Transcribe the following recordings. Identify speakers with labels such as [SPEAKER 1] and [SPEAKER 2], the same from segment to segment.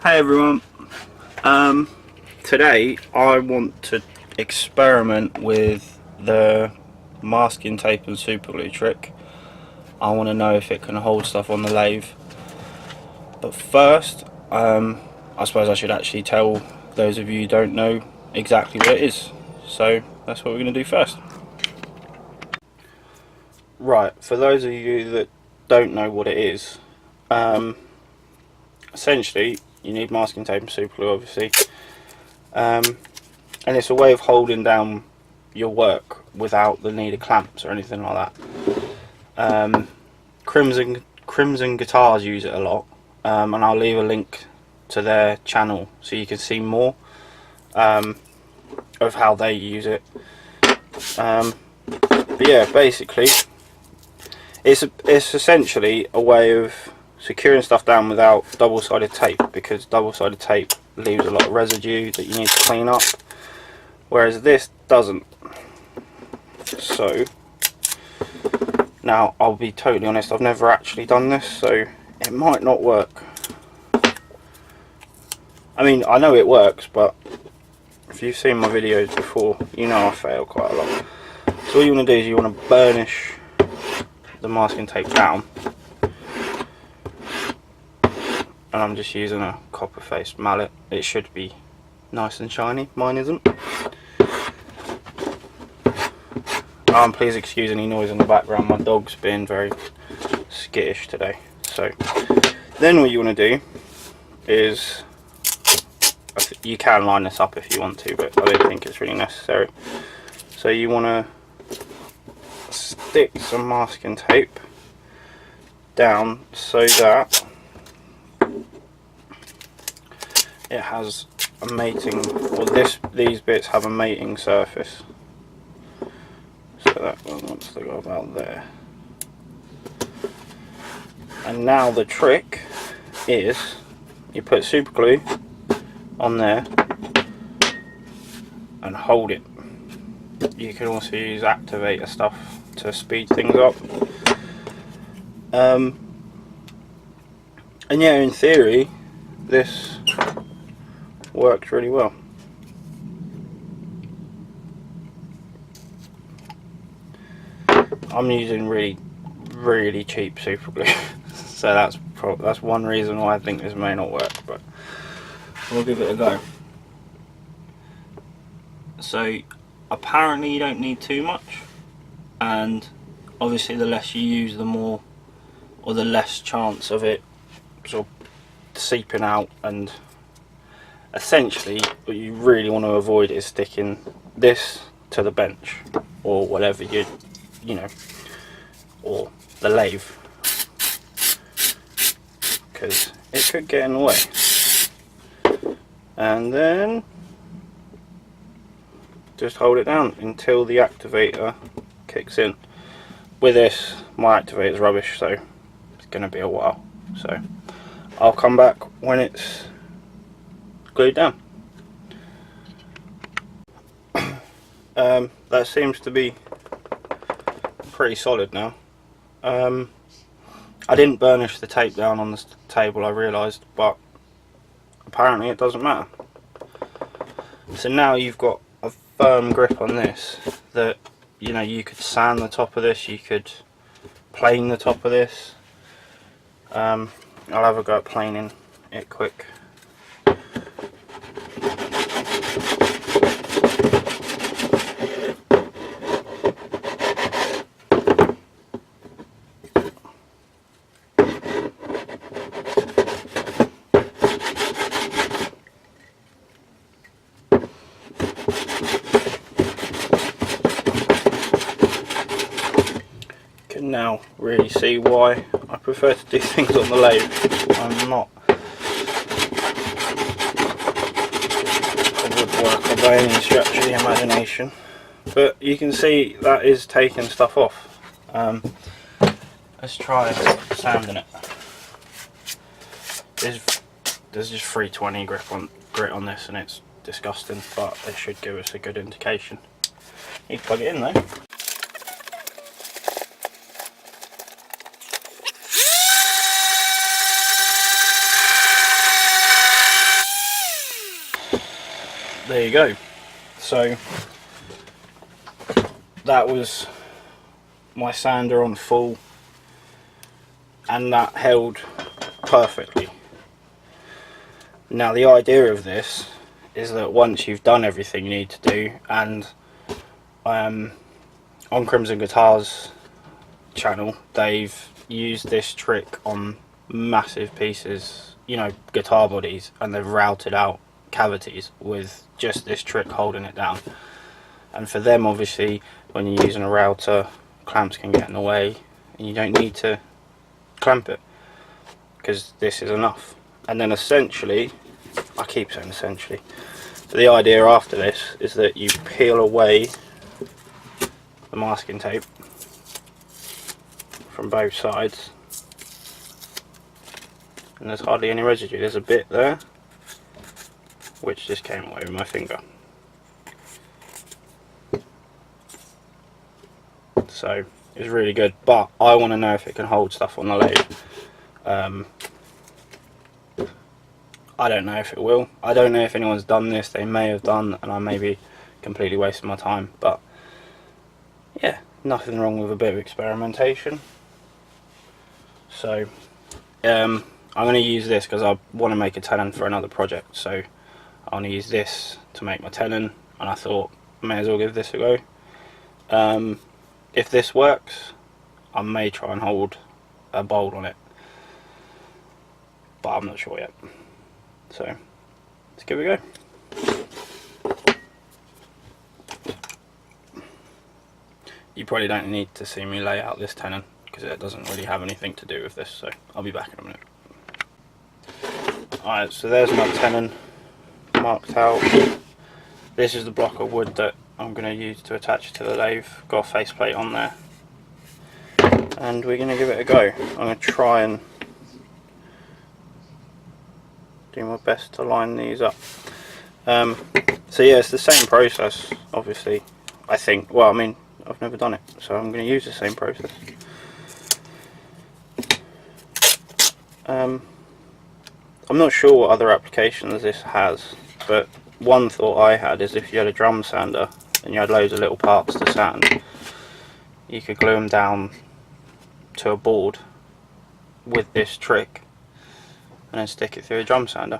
[SPEAKER 1] Hey everyone, today I want to experiment with the masking tape and super glue trick. I want to know if it can hold stuff on the lathe. But first, I suppose I should actually tell those of you who don't know exactly what it is. So that's what we're going to do first. Right, for those of you that don't know what it is, essentially you need masking tape and super glue, obviously, and it's a way of holding down your work without the need of clamps or anything like that. Crimson Guitars use it a lot, and I'll leave a link to their channel so you can see more of how they use it. But yeah, basically it's essentially a way of securing stuff down without double-sided tape, because double-sided tape leaves a lot of residue that you need to clean up, whereas this doesn't. So now, I'll be totally honest, I've never actually done this, so it might not work. I mean, I know it works, but if you've seen my videos before, you know I fail quite a lot. So all you want to do is you want to burnish the masking tape down, and I'm just using a copper faced mallet. It should be nice and shiny, mine isn't. Please excuse any noise in the background, my dog's being very skittish today. So then what you want to do is, you can line this up if you want to, but I don't think it's really necessary. So you want to stick some masking tape down so that it has a mating, or these bits have a mating surface. So that one wants to go about there. And now the trick is you put super glue on there and hold it. You can also use activator stuff to speed things up. And yeah, in theory this works really well. I'm using really cheap super glue, so that's one reason why I think this may not work, but we'll give it a go. So apparently you don't need too much, and obviously the less you use, the more, or the less chance of it sort of seeping out. And essentially what you really want to avoid is sticking this to the bench or whatever you know, or the lathe, because it could get in the way. And then just hold it down until the activator kicks in. With this, my activator is rubbish, so it's going to be a while, so I'll come back when it's glued down. That seems to be pretty solid now. I didn't burnish the tape down on the table, I realised, but apparently it doesn't matter. So now you've got a firm grip on this that, you know, you could sand the top of this, you could plane the top of this. I'll have a go at planing it quick. Can now really see why I prefer to do things on the lathe. I'm not a woodworker by any stretch of the imagination, but you can see that is taking stuff off. Let's try sanding it. There's just 320 grit on this, and it's disgusting, but it should give us a good indication. You plug it in though. there you go. So that was my sander on full, and that held perfectly. Now the idea of this is that once you've done everything you need to do, and on Crimson Guitars channel they've used this trick on massive pieces, you know, guitar bodies, and they've routed out cavities with just this trick holding it down. And for them, obviously, when you're using a router, clamps can get in the way and you don't need to clamp it because this is enough. And then essentially, I keep saying essentially, but the idea after this is that you peel away the masking tape from both sides, and there's hardly any residue. There's a bit there which just came away with my finger. So it's really good, but I want to know if it can hold stuff on the lathe. I don't know if it will. I don't know if anyone's done this. They may have done, and I may be completely wasting my time, but yeah, nothing wrong with a bit of experimentation. So I'm going to use this because I want to make a tenon for another project, so I want to use this to make my tenon, and I thought I may as well give this a go. If this works, I may try and hold a bolt on it, but I'm not sure yet. So let's give it a go. You probably don't need to see me lay out this tenon because it doesn't really have anything to do with this, so I'll be back in a minute. Alright, so there's my tenon marked out. This is the block of wood that I'm going to use to attach to the lathe. Got a faceplate on there, and we're going to give it a go. I'm going to try and do my best to line these up. So yeah, it's the same process, obviously, I think. Well, I mean, I've never done it, so I'm going to use the same process. I'm not sure what other applications this has, but one thought I had is if you had a drum sander and you had loads of little parts to sand, you could glue them down to a board with this trick and then stick it through a drum sander.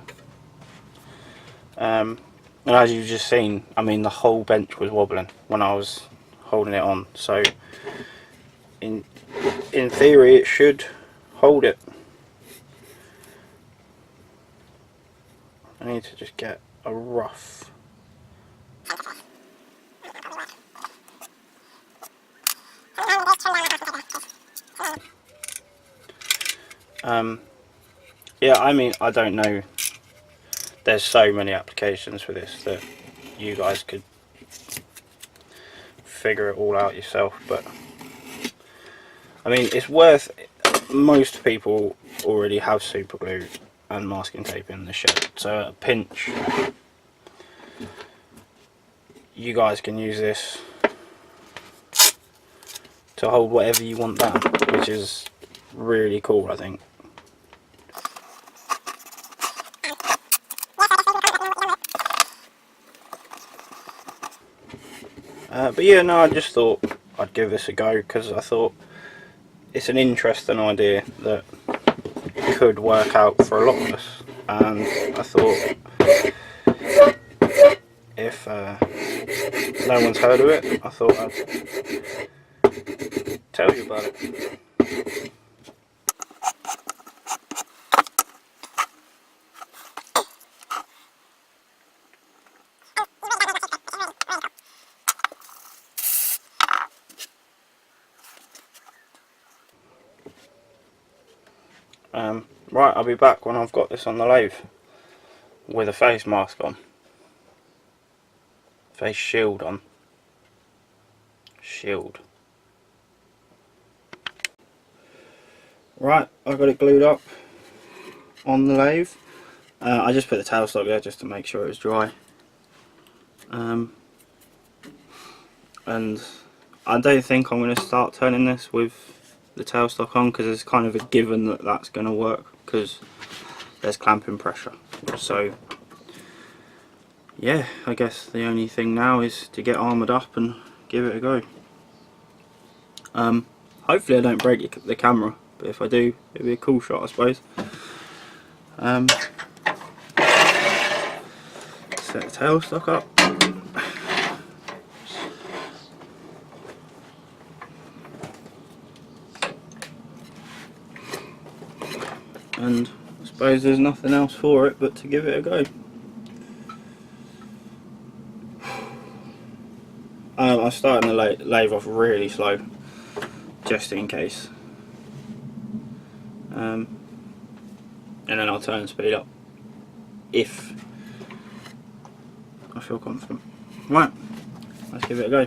[SPEAKER 1] And as you've just seen, I mean, the whole bench was wobbling when I was holding it on, so in theory it should hold it. I need to just get a rough yeah, I mean, I don't know, there's so many applications for this that you guys could figure it all out yourself, but I mean, it's worth, most people already have super glue and masking tape in the shed, so at a pinch you guys can use this to hold whatever you want down, which is really cool, I think. But yeah, no, I just thought I'd give this a go because I thought it's an interesting idea that could work out for a lot of us, and I thought if no one's heard of it, I thought I'd tell you about it. Right, I'll be back when I've got this on the lathe with a face mask on, face shield on, shield. Right, I've got it glued up on the lathe. I just put the tailstock there just to make sure it was dry, and I don't think I'm going to start turning this with the tailstock on because it's kind of a given that that's going to work because there's clamping pressure. So yeah, I guess the only thing now is to get armoured up and give it a go. Hopefully I don't break the camera, but if I do, it'll be a cool shot, I suppose. Set the tailstock up. And I suppose there's nothing else for it but to give it a go. I'm starting the lathe off really slow, just in case. And then I'll turn the speed up if I feel confident. Right, let's give it a go.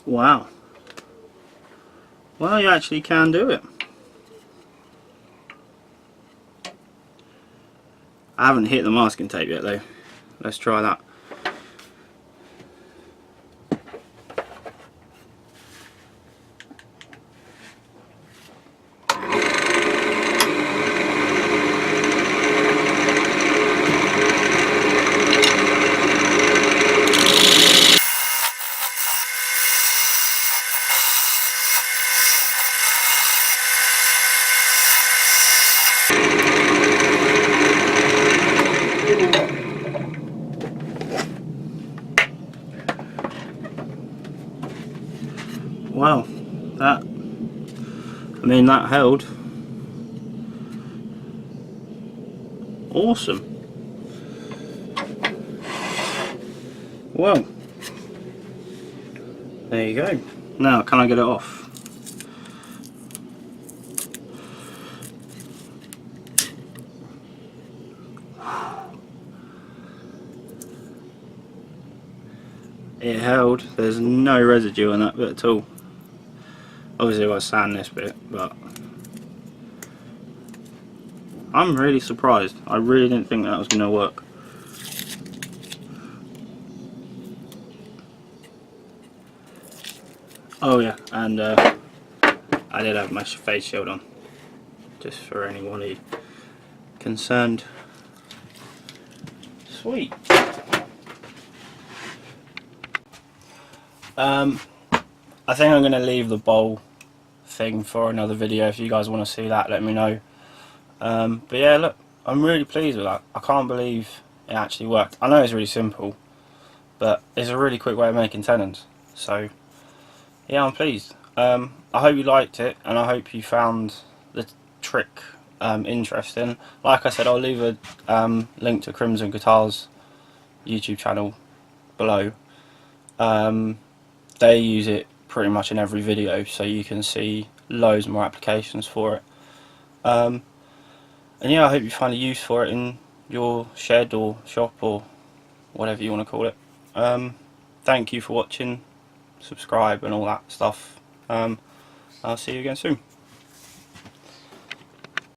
[SPEAKER 1] Wow. Well, you actually can do it. I haven't hit the masking tape yet though. Let's try that. Wow, that held. Awesome. Well, there you go. Now, can I get it off? It held. There's no residue on that bit at all. Obviously I've got to sand this bit, but I'm really surprised. I really didn't think that was going to work. Oh yeah, and I did have my face shield on, just for anyone concerned. Sweet. I think I'm going to leave the bowl thing for another video. If you guys want to see that, let me know. But yeah, look, I'm really pleased with that. I can't believe it actually worked. I know it's really simple, but it's a really quick way of making tenons. So yeah, I'm pleased. I hope you liked it, and I hope you found the trick interesting. Like I said, I'll leave a link to Crimson Guitars YouTube channel below. They use it pretty much in every video, so you can see loads more applications for it. And yeah, I hope you find a use for it in your shed or shop or whatever you want to call it. Thank you for watching, subscribe and all that stuff. I'll see you again soon.